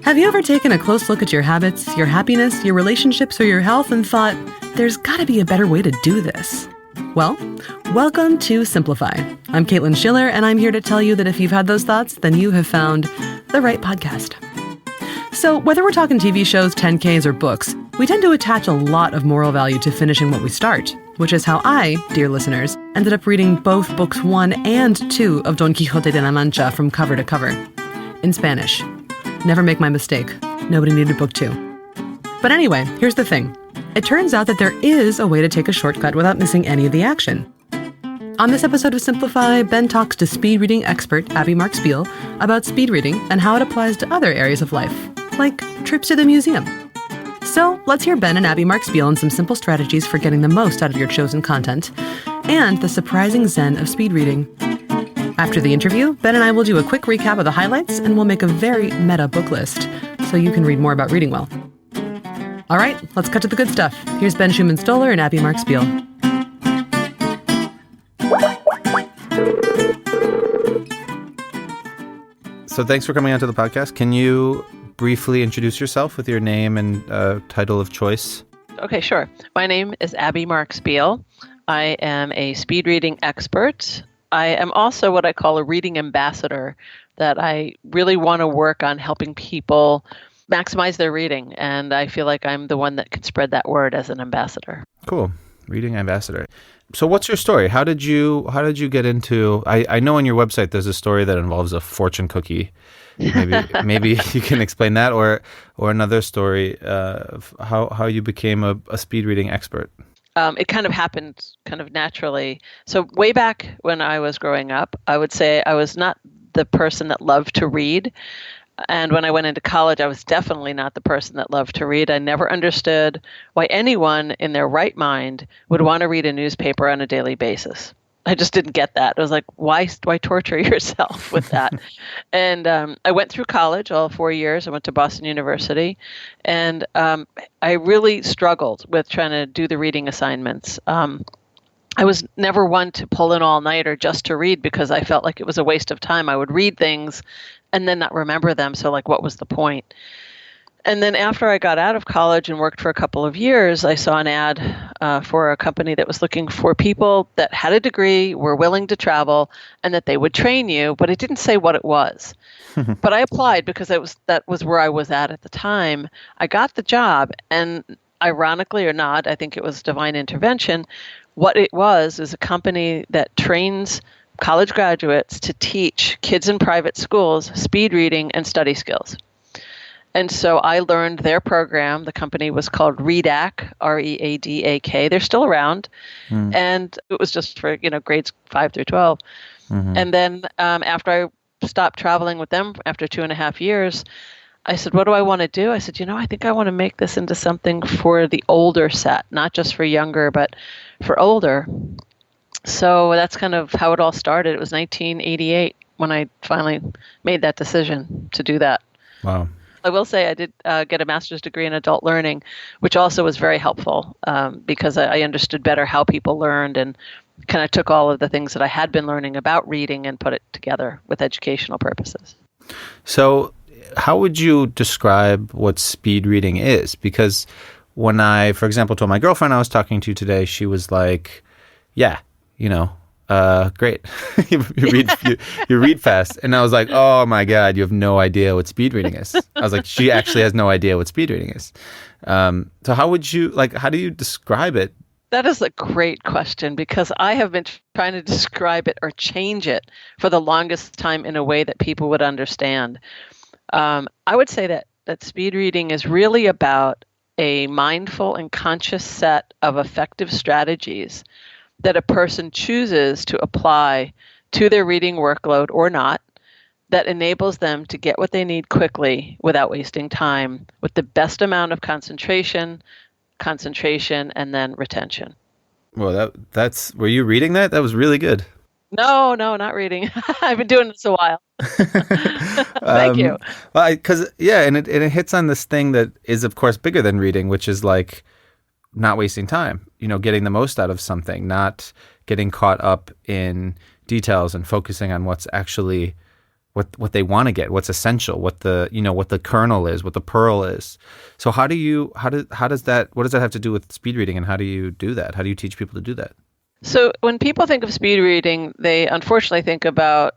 Have you ever taken a close look at your habits, your happiness, your relationships, or your health and thought, there's gotta be a better way to do this? Well, welcome to Simplify. I'm Caitlin Schiller, and I'm here to tell you that if you've had those thoughts, then you have found the right podcast. So whether we're talking TV shows, 10Ks, or books, we tend to attach a lot of moral value to finishing what we start, which is how I, dear listeners, ended up reading both books 1 and 2 of Don Quixote de la Mancha from cover to cover. In Spanish. Never make my mistake. Nobody needed book 2. But anyway, here's the thing. It turns out that there is a way to take a shortcut without missing any of the action. On this episode of Simplify, Ben talks to speed reading expert Abby Marks Beale about speed reading and how it applies to other areas of life, like trips to the museum. So let's hear Ben and Abby Marks Beale on some simple strategies for getting the most out of your chosen content and the surprising zen of speed reading. After the interview, Ben and I will do a quick recap of the highlights and we'll make a very meta book list so you can read more about reading well. All right, let's cut to the good stuff. Here's Ben Schuman-Stoler and Abby Marks Beale. So thanks for coming onto the podcast. Can you briefly introduce yourself with your name and title of choice? Okay, sure. My name is Abby Marks Beale. I am a speed reading expert. I am also what I call a reading ambassador, that I really want to work on helping people maximize their reading. And I feel like I'm the one that can spread that word as an ambassador. Cool. Reading ambassador. So what's your story? How did you get into, I know on your website there's a story that involves a fortune cookie. Maybe you can explain that, or another story of how you became a speed reading expert. It kind of happened kind of naturally. So way back when I was growing up, I would say I was not the person that loved to read. And when I went into college, I was definitely not the person that loved to read. I never understood why anyone in their right mind would want to read a newspaper on a daily basis. I just didn't get that. I was like, why torture yourself with that? And I went through college, all 4 years. I went to Boston University, and I really struggled with trying to do the reading assignments. I was never one to pull an all-nighter just to read because I felt like it was a waste of time. I would read things and then not remember them. So like, what was the point? And then after I got out of college and worked for a couple of years, I saw an ad for a company that was looking for people that had a degree, were willing to travel, and that they would train you, but it didn't say what it was. But I applied because that was where I was at the time. I got the job, and ironically or not, I think it was divine intervention. What it was is a company that trains college graduates to teach kids in private schools speed reading and study skills. And so I learned their program. The company was called READAK, READAK. They're still around. And it was just for, grades 5 through 12. And then after I stopped traveling with them after 2.5 years, I said, what do I want to do? I said, I think I want to make this into something for the older set, not just for younger, but for older. So that's kind of how it all started. It was 1988 when I finally made that decision to do that. Wow. I will say I did get a master's degree in adult learning, which also was very helpful because I understood better how people learned and kind of took all of the things that I had been learning about reading and put it together with educational purposes. So how would you describe what speed reading is? Because when I, for example, told my girlfriend I was talking to today, she was like, yeah, great. you read fast. And I was like, oh my God, you have no idea what speed reading is. I was like, she actually has no idea what speed reading is. So how do you describe it? That is a great question because I have been trying to describe it or change it for the longest time in a way that people would understand. I would say that speed reading is really about a mindful and conscious set of effective strategies that a person chooses to apply to their reading workload or not, that enables them to get what they need quickly without wasting time, with the best amount of concentration, and then retention. Well, that's were you reading that? That was really good. No, not reading. I've been doing this a while. Thank you. Well, and it hits on this thing that is, of course, bigger than reading, which is like not wasting time, getting the most out of something, not getting caught up in details and focusing on what's actually what they want to get, what's essential, what the kernel is, what the pearl is. So what does that have to do with speed reading, and how do you do that? How do you teach people to do that? So when people think of speed reading, they unfortunately think about,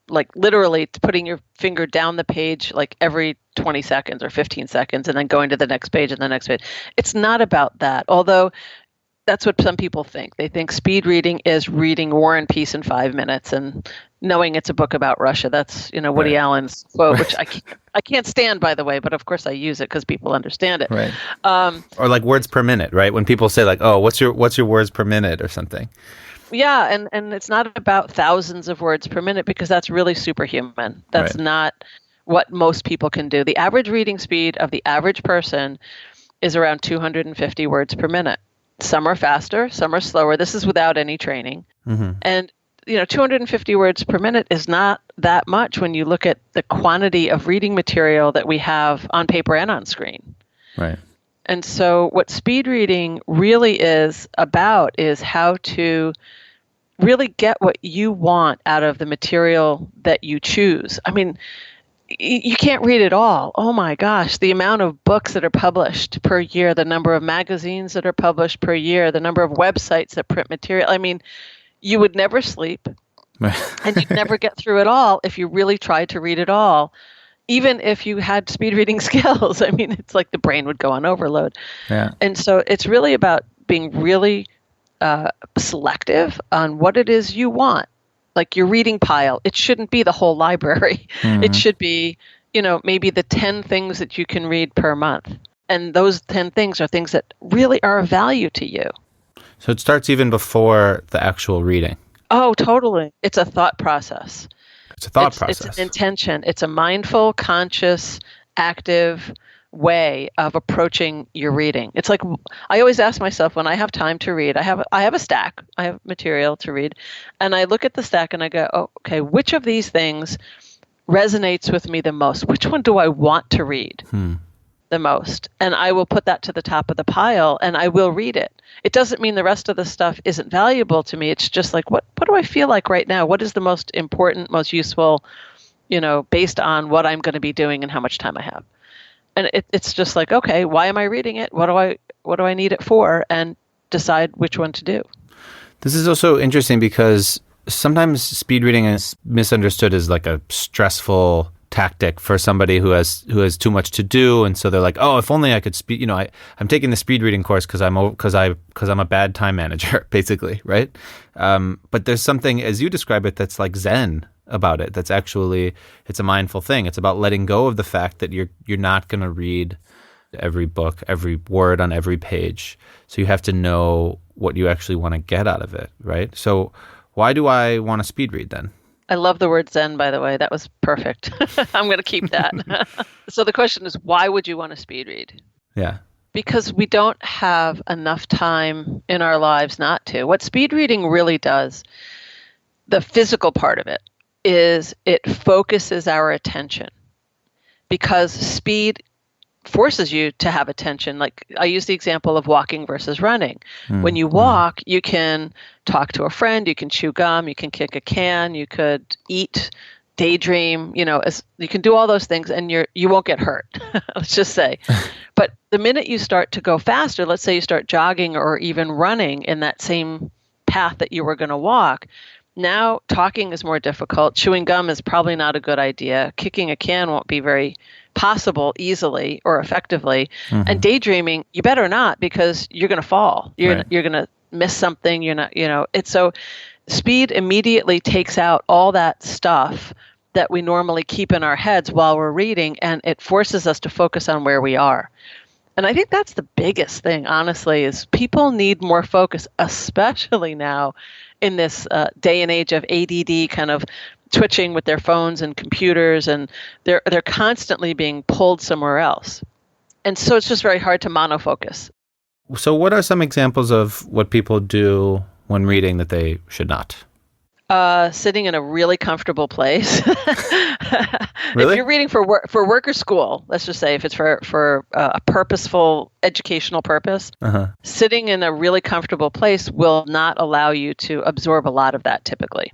like literally putting your finger down the page like every 20 seconds or 15 seconds and then going to the next page and the next page. It's not about that, although that's what some people think. They think speed reading is reading War and Peace in 5 minutes and knowing it's a book about Russia. That's, Woody Allen's quote, which I can't stand, by the way, but of course I use it because people understand it. Right. Or like words per minute, right? When people say like, oh, what's your words per minute or something? Yeah, and it's not about thousands of words per minute because that's really superhuman. That's not what most people can do. The average reading speed of the average person is around 250 words per minute. Some are faster, some are slower. This is without any training. Mm-hmm. And 250 words per minute is not that much when you look at the quantity of reading material that we have on paper and on screen. Right. And so what speed reading really is about is how to really get what you want out of the material that you choose. I mean, you can't read it all. Oh my gosh, the amount of books that are published per year, the number of magazines that are published per year, the number of websites that print material. I mean, you would never sleep and you'd never get through it all if you really tried to read it all, even if you had speed reading skills. I mean, it's like the brain would go on overload. Yeah. And so it's really about being really selective on what it is you want. Like your reading pile, it shouldn't be the whole library. Mm-hmm. It should be, maybe the 10 things that you can read per month. And those 10 things are things that really are of value to you. So it starts even before the actual reading. Oh, totally. It's a thought process. It's a thought process. It's an intention. It's a mindful, conscious, active way of approaching your reading. It's like I always ask myself when I have time to read, I have a stack, I have material to read, and I look at the stack and I go, oh, okay, which of these things resonates with me the most? Which one do I want to read the most? And I will put that to the top of the pile and I will read it. It doesn't mean the rest of the stuff isn't valuable to me. It's just like, what do I feel like right now? What is the most important, most useful, based on what I'm going to be doing and how much time I have? And it's just like, okay, why am I reading it? What do I need it for? And decide which one to do. This is also interesting because sometimes speed reading is misunderstood as like a stressful tactic for somebody who has too much to do, and so they're like, oh, if only I could speed. I'm taking the speed reading course because I'm a bad time manager, basically, right? But there's something, as you describe it, that's like Zen about it. That's actually, it's a mindful thing. It's about letting go of the fact that you're not going to read every book, every word on every page. So you have to know what you actually want to get out of it, right? So why do I want to speed read then? I love the word Zen, by the way. That was perfect. I'm going to keep that. So the question is, why would you want to speed read? Yeah. Because we don't have enough time in our lives not to. What speed reading really does, the physical part of it, is it focuses our attention, because speed forces you to have attention. Like I use the example of walking versus running. When you walk, you can talk to a friend, you can chew gum, you can kick a can, you could eat, daydream, you can do all those things and you won't get hurt, let's just say. But the minute you start to go faster, let's say you start jogging or even running in that same path that you were going to walk, now talking is more difficult. Chewing gum is probably not a good idea. Kicking a can won't be very possible easily or effectively. Mm-hmm. And daydreaming, you better not, because you're going to fall. You're going to miss something. You're not, it's so speed immediately takes out all that stuff that we normally keep in our heads while we're reading, and it forces us to focus on where we are. And I think that's the biggest thing, honestly, is people need more focus, especially now in this day and age of ADD, kind of twitching with their phones and computers, and they're constantly being pulled somewhere else. And so it's just very hard to monofocus. So what are some examples of what people do when reading that they should not? Sitting in a really comfortable place. Really? If you're reading for work or school, let's just say if it's for a purposeful educational purpose, sitting in a really comfortable place will not allow you to absorb a lot of that typically.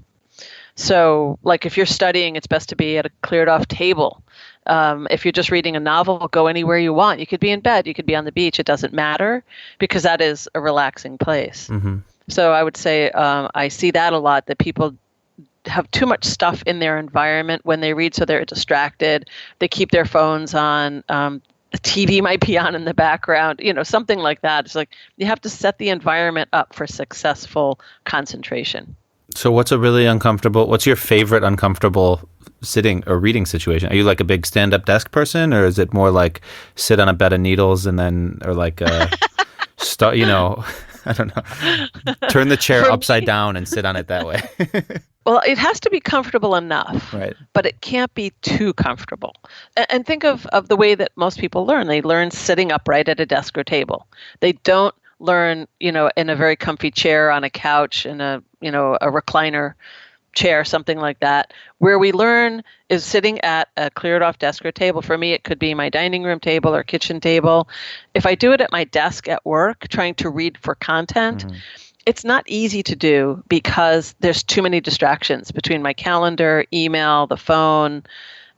So, like if you're studying, it's best to be at a cleared off table. If you're just reading a novel, go anywhere you want. You could be in bed, you could be on the beach. It doesn't matter because that is a relaxing place. Mm-hmm. So I would say I see that a lot, that people have too much stuff in their environment when they read, so they're distracted. They keep their phones on. The TV might be on in the background, something like that. It's like you have to set the environment up for successful concentration. So what's your favorite uncomfortable sitting or reading situation? Are you like a big stand-up desk person, or is it more like sit on a bed of needles or like I don't know, turn the chair upside down and sit on it that way? Well, it has to be comfortable enough, right? But it can't be too comfortable. And think of the way that most people learn. They learn sitting upright at a desk or table. They don't learn, in a very comfy chair on a couch, in a recliner chair, something like that. Where we learn is sitting at a cleared off desk or table. For me, it could be my dining room table or kitchen table. If I do it at my desk at work, trying to read for content, it's not easy to do because there's too many distractions between my calendar, email, the phone.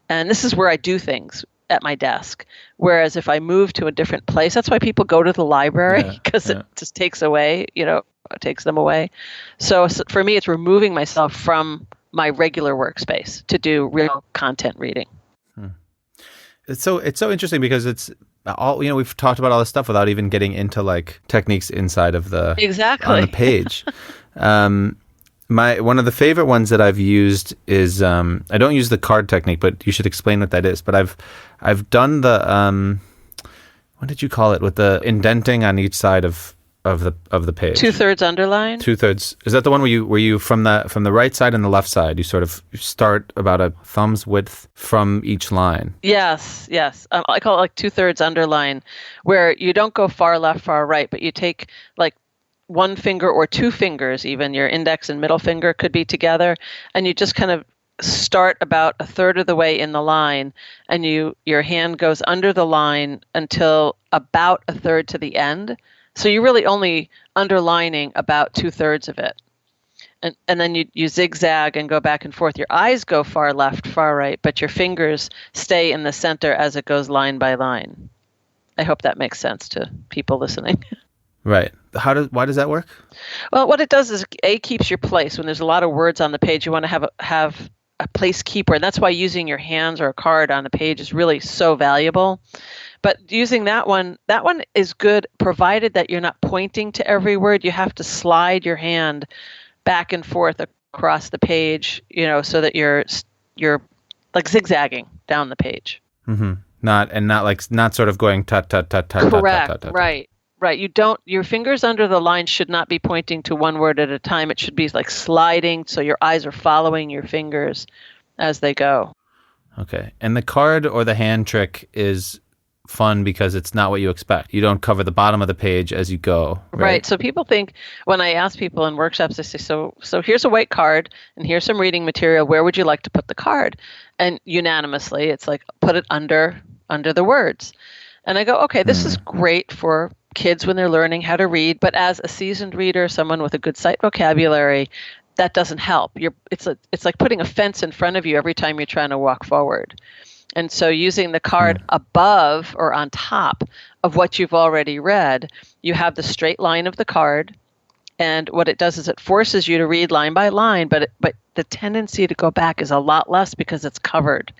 And this is where I do things at my desk. Whereas if I move to a different place, that's why people go to the library, because it just takes away, it takes them away. So for me, it's removing myself from my regular workspace to do real content reading. It's so interesting because it's all, we've talked about all this stuff without even getting into like techniques inside of on the page. One of the favorite ones that I've used is I don't use the card technique, but you should explain what that is. But I've done the what did you call it, with the indenting on each side of the page? 2/3 underline. 2/3. Is that the one where you from the right side and the left side, you sort of start about a thumb's width from each line? Yes. I call it like 2/3 underline, where you don't go far left, far right, but you take like one finger or two fingers, even your index and middle finger could be together, and you just kind of start about a third of the way in the line, and your hand goes under the line until about a third to the end. So you're really only underlining about 2/3 of it. And then you zigzag and go back and forth. Your eyes go far left, far right, but your fingers stay in the center as it goes line by line. I hope that makes sense to people listening. Right. Why does that work? Well, what it does is keeps your place. When there's a lot of words on the page, you want to have a place keeper. And that's why using your hands or a card on a page is really so valuable. But using that one is good, provided that you're not pointing to every word. You have to slide your hand back and forth across the page, so that you're like zigzagging down the page. Mm-hmm. Not sort of going tut tut tut tut. Correct. Tut, tut, tut. Right. Your fingers under the line should not be pointing to one word at a time. It should be like sliding, so your eyes are following your fingers as they go. Okay. And the card or the hand trick is fun because it's not what you expect. You don't cover the bottom of the page as you go. Right. So people think, when I ask people in workshops, they say, so here's a white card and here's some reading material. Where would you like to put the card? And unanimously, it's like, put it under the words. And I go, okay, this is great for kids when they're learning how to read, but as a seasoned reader, someone with a good sight vocabulary, that doesn't help. It's like putting a fence in front of you every time you're trying to walk forward. And so using the card above or on top of what you've already read, you have the straight line of the card. And what it does is it forces you to read line by line, but the tendency to go back is a lot less because it's covered,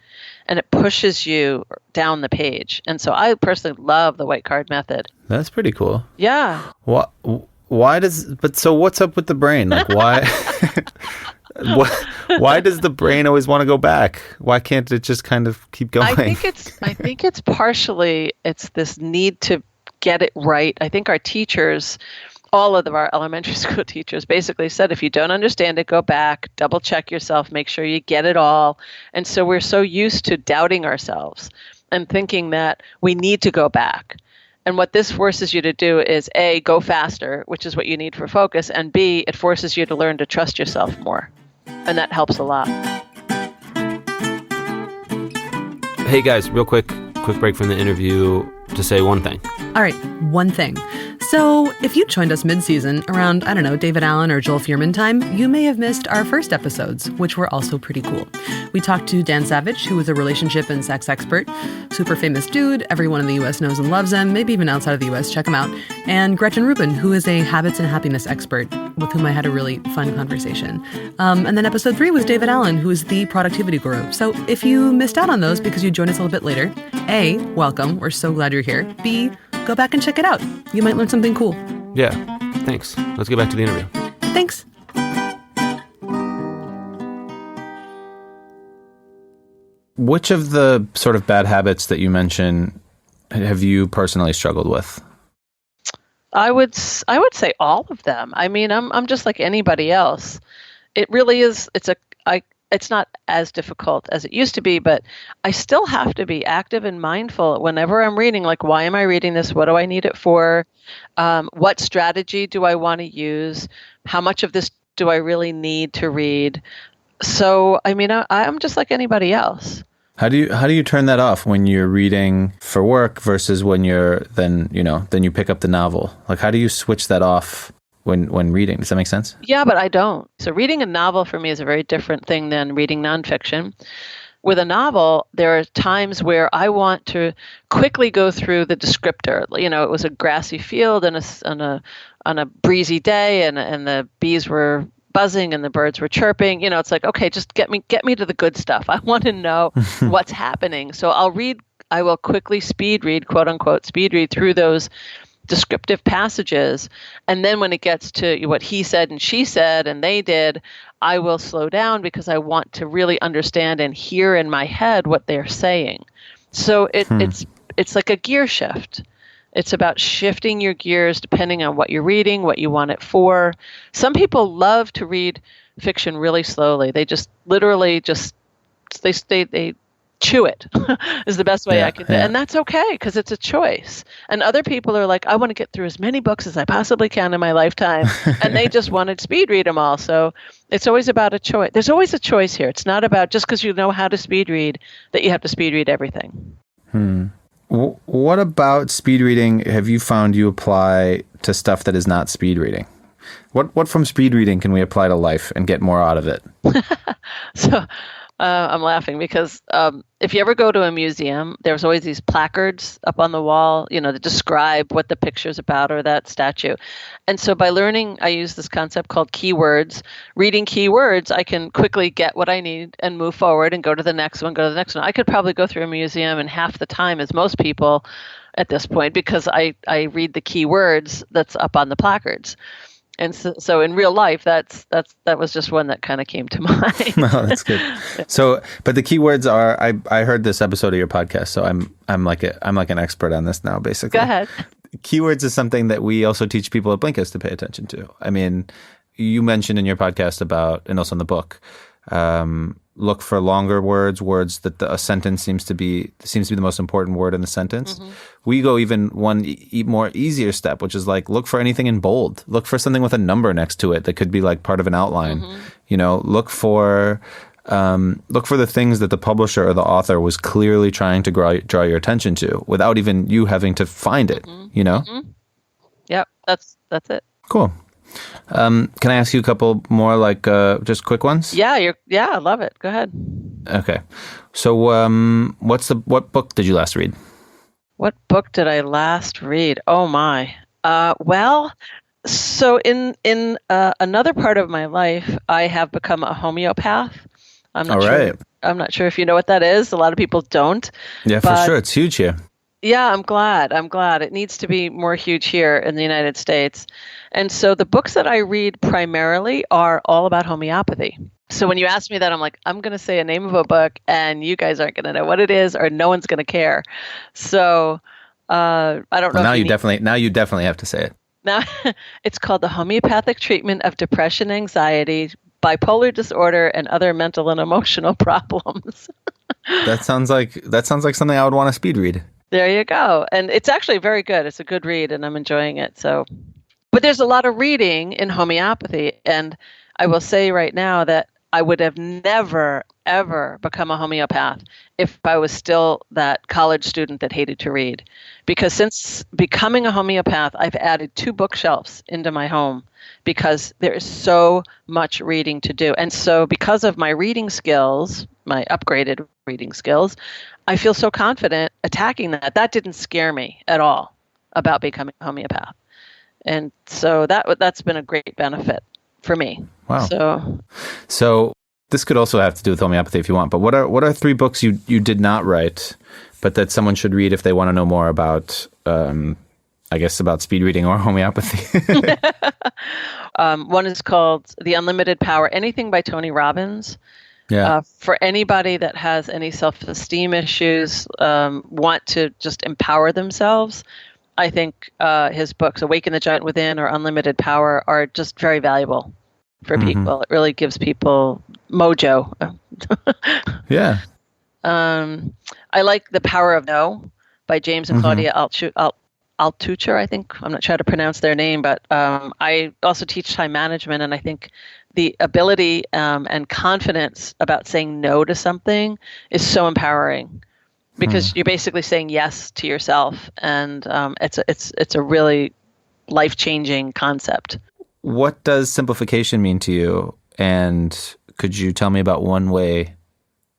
and it pushes you down the page. And so I personally love the white card method. That's pretty cool. Yeah. So what's up with the brain? Like why? Why does the brain always want to go back? Why can't it just kind of keep going? I think it's partially it's this need to get it right. I think our teachers, all of our elementary school teachers, basically said, if you don't understand it, go back, double check yourself, make sure you get it all. And so we're so used to doubting ourselves and thinking that we need to go back. And what this forces you to do is A, go faster, which is what you need for focus, and B, it forces you to learn to trust yourself more. And that helps a lot. Hey guys, real quick break from the interview to say one thing. All right, one thing. So, if you joined us mid-season around, I don't know, David Allen or Joel Fuhrman time, you may have missed our first episodes, which were also pretty cool. We talked to Dan Savage, who is a relationship and sex expert, super famous dude, everyone in the U.S. knows and loves him, maybe even outside of the U.S., check him out, and Gretchen Rubin, who is a habits and happiness expert, with whom I had a really fun conversation. And then episode 3 was David Allen, who is the productivity guru. So if you missed out on those because you joined us a little bit later, A, welcome, we're so glad you're here. B, go back and check it out. You might learn something cool. Yeah, thanks. Let's get back to the interview. Thanks. Which of the sort of bad habits that you mentioned have you personally struggled with? I would say all of them. I mean, I'm just like anybody else. It really is. It's not as difficult as it used to be, but I still have to be active and mindful whenever I'm reading. Like, why am I reading this? What do I need it for? What strategy do I want to use? How much of this do I really need to read? So, I mean, I'm just like anybody else. How do you turn that off when you're reading for work versus when then you pick up the novel? Like, how do you switch that off when reading? Does that make sense? Yeah, but I don't. So reading a novel for me is a very different thing than reading nonfiction. With a novel, there are times where I want to quickly go through the descriptor. You know, it was a grassy field on a breezy day, and the bees were buzzing and the birds were chirping. You know, it's like, okay, just get me to the good stuff. I want to know what's happening. So I will quickly speed read, quote unquote, speed read through those descriptive passages. And then when it gets to what he said and she said and they did, I will slow down because I want to really understand and hear in my head what they're saying. So it's like a gear shift. It's about shifting your gears depending on what you're reading, what you want it for. Some people love to read fiction really slowly. They just literally they chew it is the best way I can do it. And that's okay because it's a choice. And other people are like, I want to get through as many books as I possibly can in my lifetime. And they just want to speed read them all. So it's always about a choice. There's always a choice here. It's not about just because you know how to speed read that you have to speed read everything. What about speed reading have you found you apply to stuff that is not speed reading? What from speed reading can we apply to life and get more out of it? So I'm laughing because if you ever go to a museum, there's always these placards up on the wall, that describe what the picture's about or that statue. And so by learning, I use this concept called keywords. Reading keywords, I can quickly get what I need and move forward and go to the next one, I could probably go through a museum in half the time as most people at this point because I read the keywords that's up on the placards. And so in real life, that was just one that kind of came to mind. No, that's good. So, but the keywords are, I heard this episode of your podcast, so I'm like an expert on this now, basically. Go ahead. Keywords is something that we also teach people at Blinkist to pay attention to. I mean, you mentioned in your podcast about, and also in the book, look for longer words that a sentence seems to be the most important word in the sentence. Mm-hmm. We go even one more easier step, which is like look for anything in bold. Look for something with a number next to it that could be like part of an outline. Mm-hmm. Look for the things that the publisher or the author was clearly trying to draw your attention to without even you having to find it. Mm-hmm. Mm-hmm. Yep, that's it. Cool. Can I ask you a couple more, like just quick ones? Yeah, I love it. Go ahead. Okay. So, what book did you last read? What book did I last read? Oh my. Well, so in another part of my life, I have become a homeopath. I'm not sure if you know what that is. A lot of people don't. Yeah, for sure. It's huge here. Yeah, I'm glad. It needs to be more huge here in the United States. And so the books that I read primarily are all about homeopathy. So when you ask me that, I'm like, I'm going to say a name of a book and you guys aren't going to know what it is or no one's going to care. So I don't know. Now you definitely have to say it. Now it's called The Homeopathic Treatment of Depression, Anxiety, Bipolar Disorder, and Other Mental and Emotional Problems. That sounds like something I would want to speed read. There you go. And it's actually very good. It's a good read and I'm enjoying it. But there's a lot of reading in homeopathy. And I will say right now that I would have never, ever become a homeopath if I was still that college student that hated to read. Because since becoming a homeopath, I've added 2 bookshelves into my home because there is so much reading to do. And so because of my reading skills, my upgraded reading skills, I feel so confident attacking that. That didn't scare me at all about becoming a homeopath. And so that's been a great benefit for me. Wow. So this could also have to do with homeopathy if you want, but what are 3 books you did not write, but that someone should read if they want to know more about, I guess, about speed reading or homeopathy? One is called The Unlimited Power, anything by Tony Robbins. Yeah. For anybody that has any self-esteem issues, want to just empower themselves, I think his books, Awaken the Giant Within or Unlimited Power, are just very valuable for people. It really gives people mojo. Yeah. I like The Power of No by James and Claudia Altucher, I think. I'm not sure how to pronounce their name, but I also teach time management, and I think the ability and confidence about saying no to something is so empowering because you're basically saying yes to yourself, and it's a really life-changing concept. What does simplification mean to you? And could you tell me about one way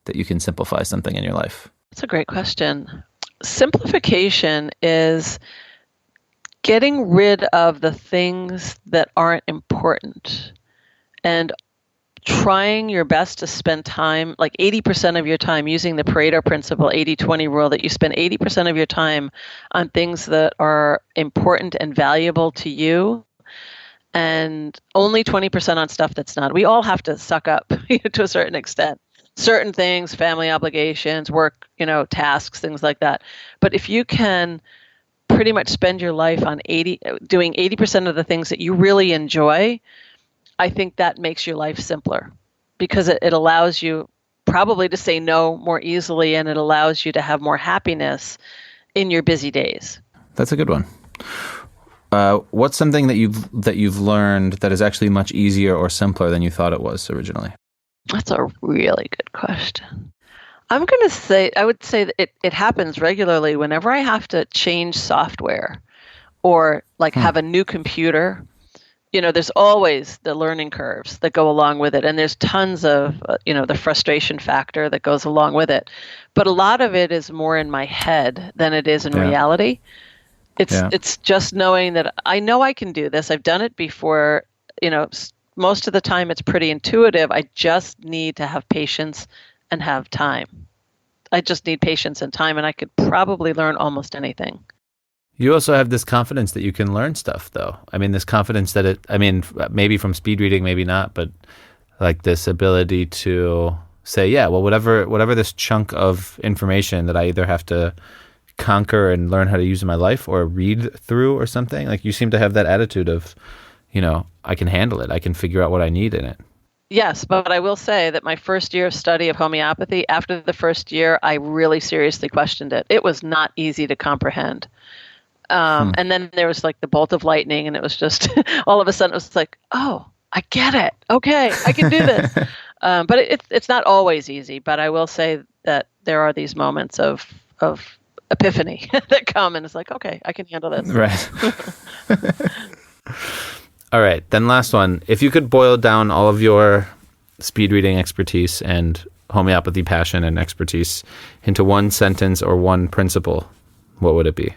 that you can simplify something in your life? That's a great question. Simplification is getting rid of the things that aren't important and trying your best to spend time, like 80% of your time, using the Pareto principle, 80-20 rule, that you spend 80% of your time on things that are important and valuable to you, and only 20% on stuff that's not. We all have to suck up to a certain extent. Certain things, family obligations, work, tasks, things like that. But if you can pretty much spend your life on doing 80% of the things that you really enjoy, I think that makes your life simpler because it allows you probably to say no more easily, and it allows you to have more happiness in your busy days. That's a good one. What's something that you've learned that is actually much easier or simpler than you thought it was originally? That's a really good question. I would say that it happens regularly whenever I have to change software or have a new computer. There's always the learning curves that go along with it. And there's tons of, the frustration factor that goes along with it. But a lot of it is more in my head than it is in reality. It's just knowing that I know I can do this. I've done it before. Most of the time it's pretty intuitive. I just need to have patience and have time. I just need patience and time, and I could probably learn almost anything. You also have this confidence that you can learn stuff, though. I mean, this confidence that maybe from speed reading, maybe not, but like this ability to say, yeah, well, whatever this chunk of information that I either have to conquer and learn how to use in my life or read through or something, like you seem to have that attitude of, I can handle it. I can figure out what I need in it. Yes, but I will say that my first year of study of homeopathy, after the first year, I really seriously questioned it. It was not easy to comprehend. And then there was the bolt of lightning, and it was just all of a sudden it was like, oh, I get it. Okay, I can do this. But it's not always easy. But I will say that there are these moments of epiphany that come, and it's like, okay, I can handle this. Right. All right. Then last one. If you could boil down all of your speed reading expertise and homeopathy passion and expertise into one sentence or one principle, what would it be?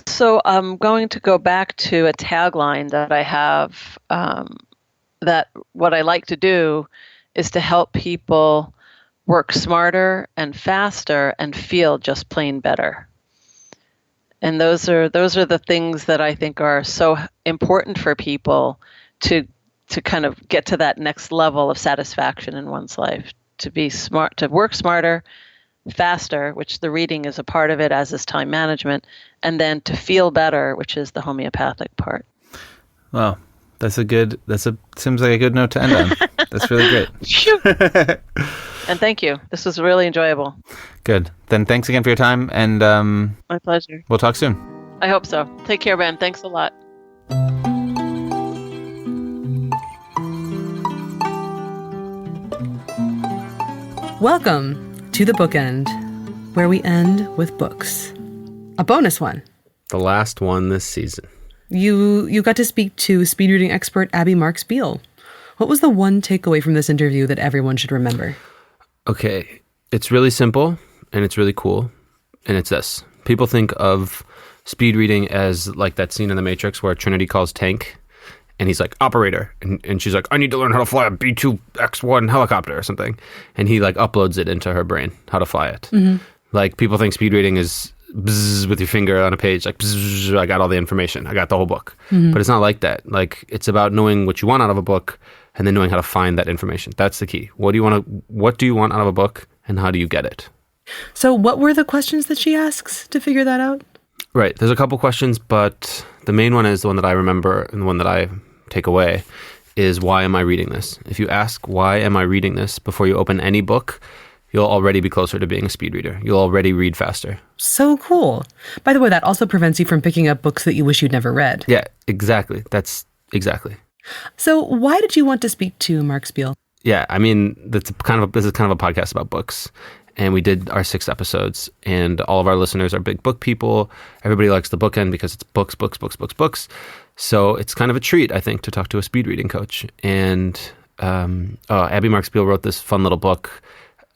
So I'm going to go back to a tagline that I have, that what I like to do is to help people work smarter and faster and feel just plain better. And those are the things that I think are so important for people to kind of get to that next level of satisfaction in one's life, to be smart, to work smarter, faster, which the reading is a part of it, as is time management, and then to feel better, which is the homeopathic part. Well, seems like a good note to end on. That's really great. And thank you. This was really enjoyable. Good. Then thanks again for your time, and my pleasure. We'll talk soon. I hope so. Take care, Ben. Thanks a lot. Welcome to the bookend, where we end with books. A bonus one. The last one this season. You got to speak to speed reading expert Abby Marks Beale. What was the one takeaway from this interview that everyone should remember? Okay, it's really simple and it's really cool, and it's this. People think of speed reading as like that scene in The Matrix where Trinity calls Tank, and he's like, operator. And she's like, I need to learn how to fly a B-2X1 helicopter or something. And he like uploads it into her brain, how to fly it. Mm-hmm. Like people think speed reading is bzz with your finger on a page, like bzz, I got all the information, I got the whole book. Mm-hmm. But it's not like that. Like it's about knowing what you want out of a book and then knowing how to find that information. That's the key. What do you want out of a book and how do you get it? So what were the questions that she asks to figure that out? Right. There's a couple questions, but the main one is the one that I remember and the one that I take away is, why am I reading this? If you ask, why am I reading this before you open any book, you'll already be closer to being a speed reader. You'll already read faster. So cool. By the way, that also prevents you from picking up books that you wish you'd never read. Yeah, exactly. That's exactly. So why did you want to speak to Marks Beale? Yeah, I mean, this is kind of a podcast about books. And we did our 6 episodes, and all of our listeners are big book people. Everybody likes the bookend because it's books, books, books, books, books. So it's kind of a treat, I think, to talk to a speed reading coach. And Abby Marks Beale wrote this fun little book,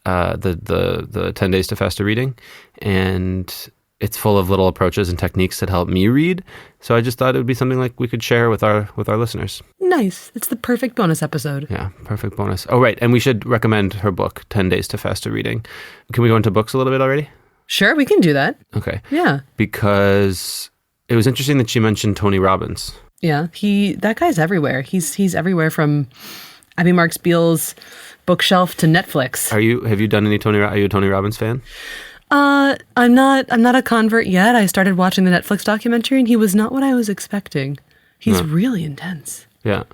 the 10 Days to Faster Reading, and it's full of little approaches and techniques that help me read. So I just thought it would be something like we could share with our listeners. Nice. It's the perfect bonus episode. Yeah, perfect bonus. Oh, right. And we should recommend her book, 10 Days to Faster Reading. Can we go into books a little bit already? Sure, we can do that. Okay. Yeah. Because it was interesting that she mentioned Tony Robbins. Yeah, that guy's everywhere. He's everywhere from Abby Marks Beale's bookshelf to Netflix. Are you a Tony Robbins fan? I'm not a convert yet. I started watching the Netflix documentary and he was not what I was expecting. He's really intense. Yeah.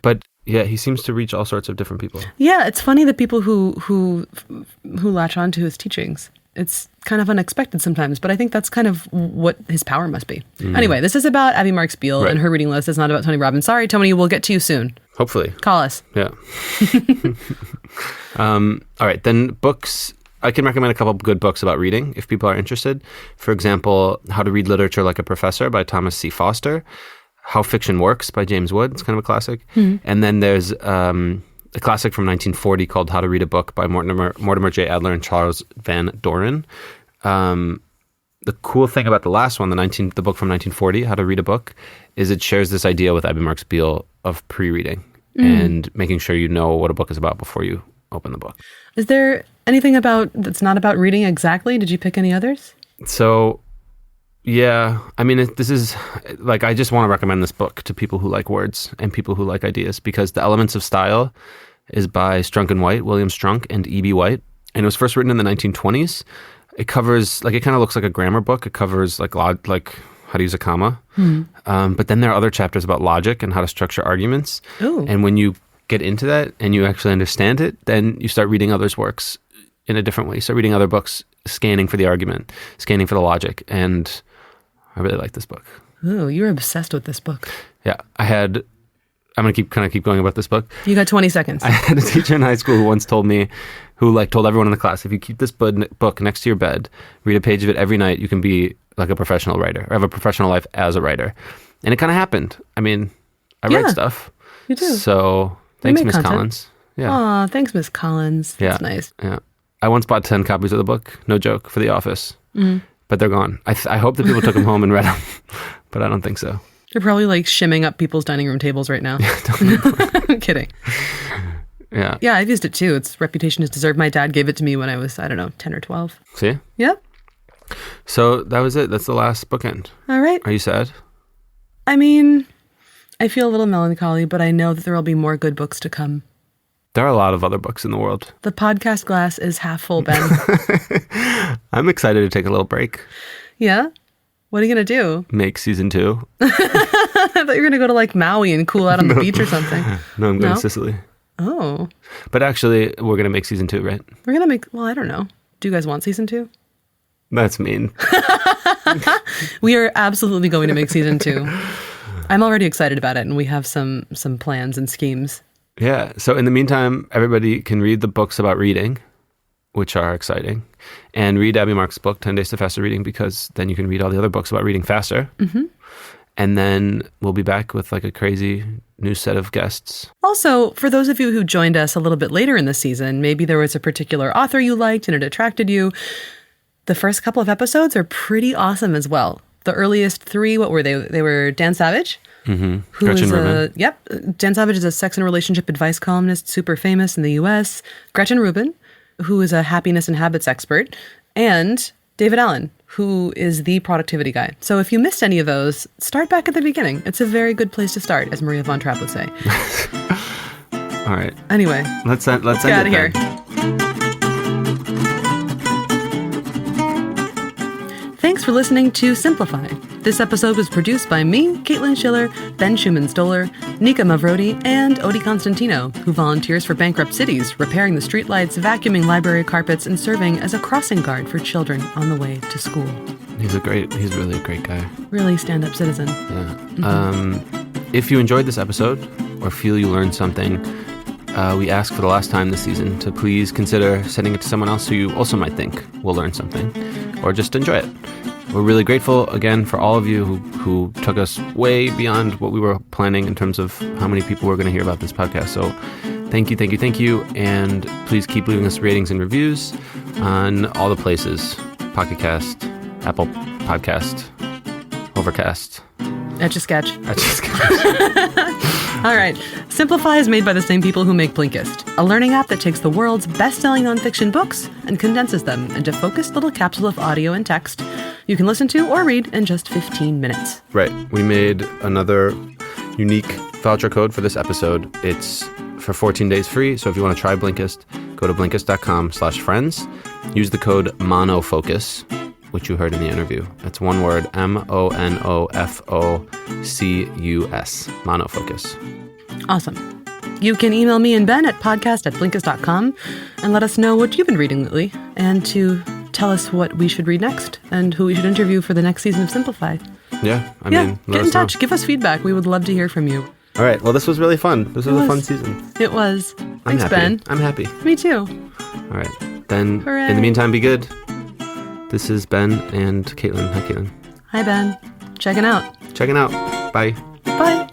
But yeah, he seems to reach all sorts of different people. Yeah, it's funny that people who latch on to his teachings. It's kind of unexpected sometimes, but I think that's kind of what his power must be. Anyway, this is about Abby Marks Beale and her reading list. It's not about Tony Robbins. Sorry, Tony, we'll get to you soon. Hopefully. Call us. Yeah. All right, then books. I can recommend a couple of good books about reading if people are interested. For example, How to Read Literature Like a Professor by Thomas C. Foster. How Fiction Works by James Wood. It's kind of a classic. And then there's a classic from 1940 called How to Read a Book by Mortimer J. Adler and Charles Van Doren. The cool thing about the last one, the book from 1940, How to Read a Book, is it shares this idea with Abby Marks Beale of pre-reading and making sure you know what a book is about before you open the book. Is there anything that's not about reading exactly? Did you pick any others? So, yeah, I mean, this is like, I just want to recommend this book to people who like words and people who like ideas, because The Elements of Style is by Strunk and White, William Strunk and E.B. White. And it was first written in the 1920s. It covers, like, it kind of looks like a grammar book. It covers like how to use a comma. But then there are other chapters about logic and how to structure arguments. Ooh. And when you get into that and you actually understand it, then you start reading others' works in a different way. You start reading other books, scanning for the argument, scanning for the logic. And I really like this book. Ooh, you're obsessed with this book. Yeah. I'm going to keep going about this book. You got 20 seconds. I had a teacher in high school who once told everyone in the class, if you keep this book next to your bed, read a page of it every night, you can be like a professional writer or have a professional life as a writer. And it kind of happened. I mean, I write stuff. You do. So thanks, Miss Collins. Yeah. Aw, thanks, Miss Collins. That's nice. Yeah. I once bought 10 copies of the book, no joke, for the office. But they're gone. I hope that people took them home and read them, but I don't think so. You're probably like shimming up people's dining room tables right now. I'm kidding. Yeah. Yeah, I've used it too. Its reputation is deserved. My dad gave it to me when I was, 10 or 12. See? Yep. So that was it. That's the last bookend. All right. Are you sad? I mean, I feel a little melancholy, but I know that there will be more good books to come. There are a lot of other books in the world. The podcast glass is half full, Ben. I'm excited to take a little break. Yeah? What are you going to do? Make season 2. I thought you were going to go to like Maui and cool out on the beach or something. No, I'm going to Sicily. Oh. But actually, we're going to make season 2, right? We're going to make, I don't know. Do you guys want season 2? That's mean. We are absolutely going to make season 2. I'm already excited about it, and we have some plans and schemes. Yeah. So in the meantime, everybody can read the books about reading. which are exciting. And read Abby Marks' book, 10 Days to Faster Reading, because then you can read all the other books about reading faster. Mm-hmm. And then we'll be back with like a crazy new set of guests. Also, for those of you who joined us a little bit later in the season, maybe there was a particular author you liked and it attracted you. The first couple of episodes are pretty awesome as well. The earliest 3, what were they? They were Dan Savage. Mm-hmm. Who Gretchen is Rubin. Dan Savage is a sex and relationship advice columnist, super famous in the U.S. Gretchen Rubin, who is a happiness and habits expert, and David Allen, who is the productivity guy. So if you missed any of those, start back at the beginning. It's a very good place to start, as Maria von Trapp would say. All right. Anyway, Let's end get out of here. Thanks for listening to Simplify. This episode was produced by me, Caitlin Schiller, Ben Schuman-Stoler, Nika Mavrodi, and Odie Constantino, who volunteers for bankrupt cities, repairing the streetlights, vacuuming library carpets, and serving as a crossing guard for children on the way to school. He's really a great guy. Really stand-up citizen. Yeah. Mm-hmm. If you enjoyed this episode or feel you learned something, we ask for the last time this season to please consider sending it to someone else who you also might think will learn something or just enjoy it. We're really grateful, again, for all of you who took us way beyond what we were planning in terms of how many people were going to hear about this podcast. So thank you. And please keep leaving us ratings and reviews on all the places. Pocket Cast, Apple Podcast, Overcast. Etch-a-Sketch. Etch-a-Sketch. All right. Simplify is made by the same people who make Blinkist, a learning app that takes the world's best-selling nonfiction books and condenses them into focused little capsules of audio and text you can listen to or read in just 15 minutes. Right. We made another unique voucher code for this episode. It's for 14 days free. So if you want to try Blinkist, go to Blinkist.com/friends. Use the code MONOFOCUS, which you heard in the interview. That's one word, MONOFOCUS, MONOFOCUS. Awesome. You can email me and Ben at podcast@blinkist.com and let us know what you've been reading lately and to tell us what we should read next and who we should interview for the next season of Simplify. Yeah, I mean, get in touch. Give us feedback. We would love to hear from you. All right. Well, this was really fun. This was a fun season. It was. Thanks, Ben. I'm happy. Me too. All right. Then, Hooray. in the meantime, be good. This is Ben and Caitlin. Hi, Caitlin. Hi, Ben. Checking out. Checking out. Bye. Bye.